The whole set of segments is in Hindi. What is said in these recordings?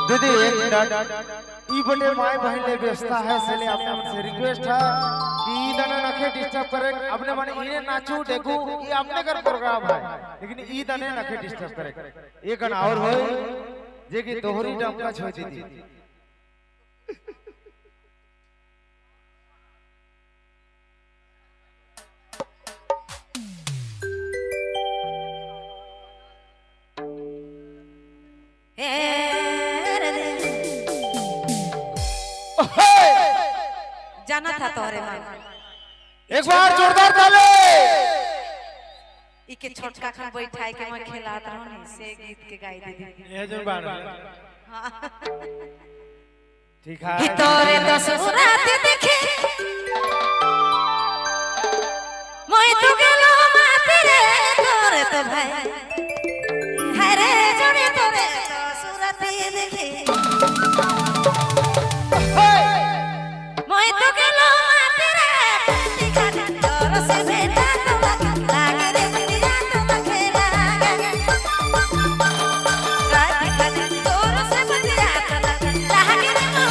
दीदी एक मिनट ई बटे माय बहन ले व्यवस्था है इसलिए आपने हमसे रिक्वेस्ट है कि ई दने नखे डिस्टर्ब करे अपने माने इने नाचू देखू ई अपने कर प्रोग्राम है लेकिन ई दने नखे डिस्टर्ब करे एक गन और होय जे कि तोहरी डमका छोड़ दीदी जाना था तोरे मन एक बार जोरदार ताली इके छोटका खन बैठाई के मैं खिलात रहूं ने से गीत के गाई दे ये जोर बार ठीक है कि तोरे दसुरात देखे मैं तो गेलो माते रे तोरे तो भाई हरे जोड़े तोरे दसुरात देखे मैं तो गेलो माते रे दिखा तोर से बेटा तो लागे रे बिया तो मखेरा दिखा तोर से बतिया तो लागे रे तो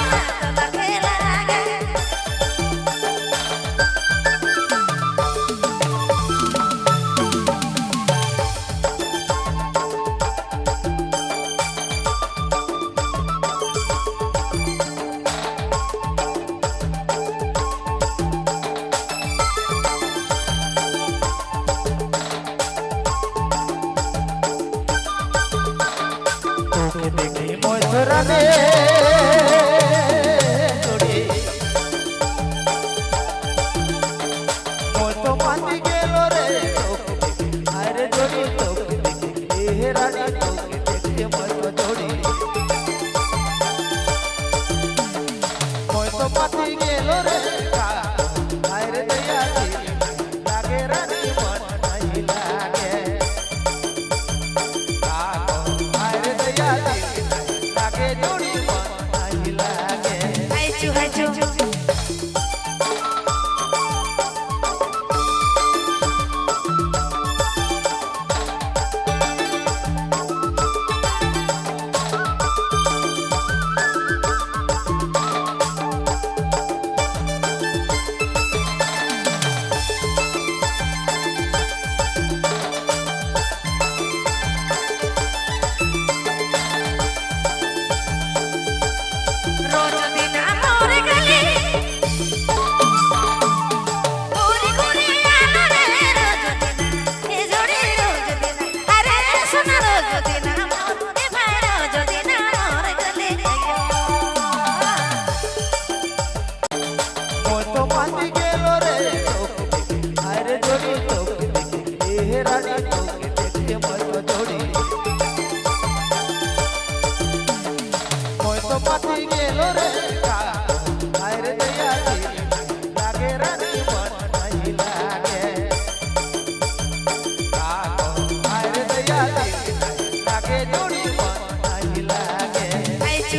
मखेरा देखी मोसरा ने जोड़ी मोतो माती गेलो रे अरे जोड़ी तो हे रानी तो देखी मोतो जोड़ी मोतो माती गेलो रे अरे दया लागे रानी मन नहीं लागे लागे जोड़ी मन नहीं लागे हाय चू रोज दिन मोर गली पूरी पूरी आना रे रोज दिन ए जोड़ी रोज दिन अरे सुन रोज दिन मोर ए भाई रोज दिन मोर गली मोतो माती गेलो रे अरे जोड़ी तो हे रानी तो देखी मोतो जोड़ी मोतो माती गेलो रे अरे दया लागे रानी मन नहीं लागे अरे दया लागे जोड़ी मन नहीं लागे हाय चू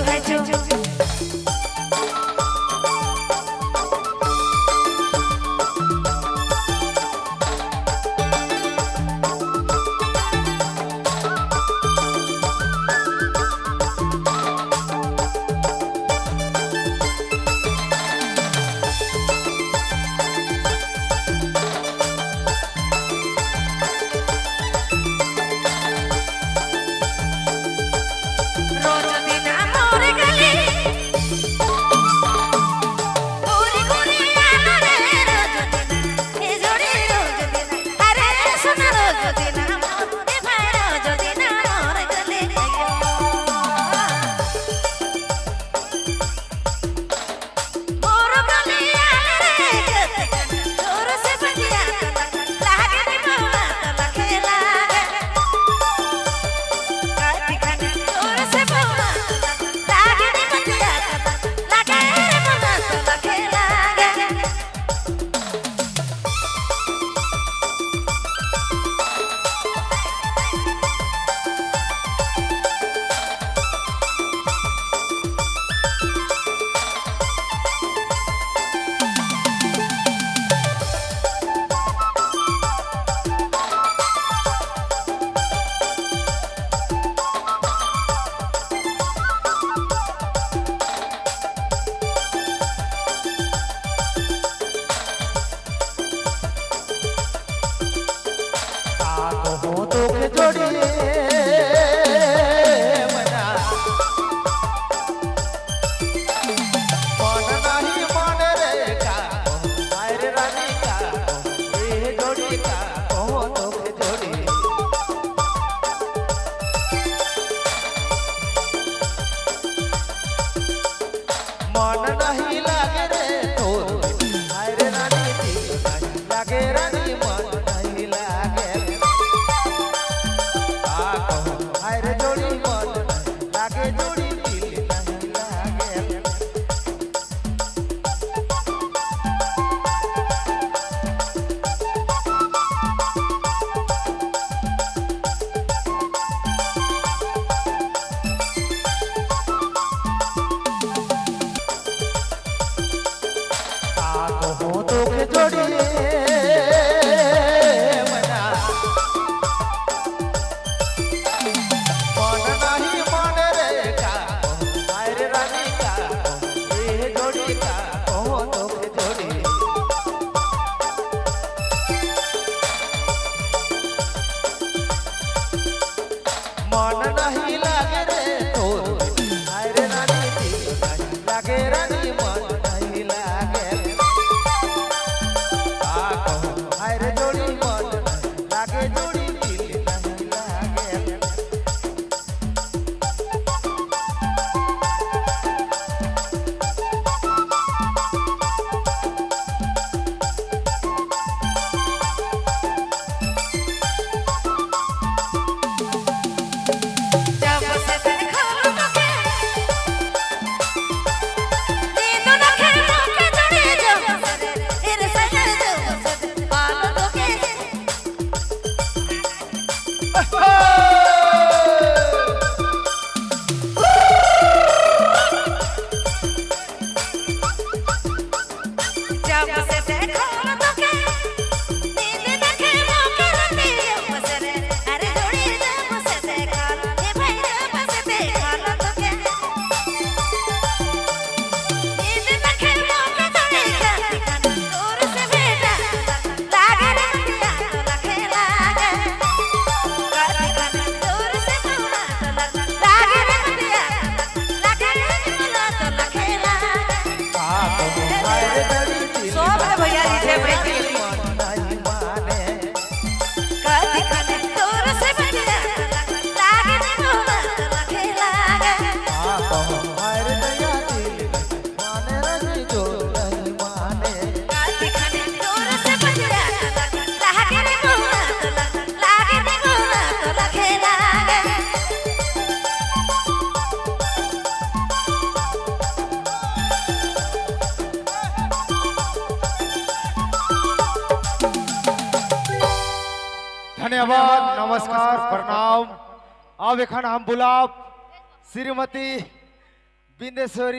कहूँ तो के जोड़ी मना मन नहीं मन रे का हाय रे रानी का ये जोड़ी का कहूँ तो के जोड़ी मन नहीं लागे रे तोर हाय रे रानी दिल नहीं लागे रानी मन नहीं लागे आ कहूँ हाय रे जोड़ी मन नहीं लागे जोड़ी दिल नहीं लागे कहूँ तो के जोड़ी मना मन नहीं मन रे का हाय रे रानी का ये जोड़ी का कहूँ तो के जोड़ी मन नहीं लागे रे तोर हाय रे रानी दिल नहीं लागे रानी मन नहीं लागे हाय रे जोड़ी मन नहीं लागे जोड़ी दिल नहीं लागे जब से देखा तुमके नींद न खेलो के जोड़ी जब से फिर सजन जब से बालों के जब से देखा तुमके नींद न खेलो के जोड़ी जब से अरे जोड़ी जब से देखा हे भाई जब से देखा तुमके नींद न खेलो के जोड़ी जब दूर से बेटा लागे रे दिया तो लखे लागे दूर से सोना तो लागे रे दिया लागे रे मोला तो लखे लागे हाय रे जोड़ी दिल सब है भैया जी से बेटी मन नहीं माने कदी कदी दूर से बेटा लागे रे मोला तो लखे लागे कहूँ हाय रे दया दिल माने रानी जो नहीं माने कदी कदी दूर से बेटा लागे रे मोला तो लागे रे मोला तो लखे लागे धन्यवाद नमस्कार प्रणाम अब एखन हम बुलाब श्रीमती बिंदेश्वरी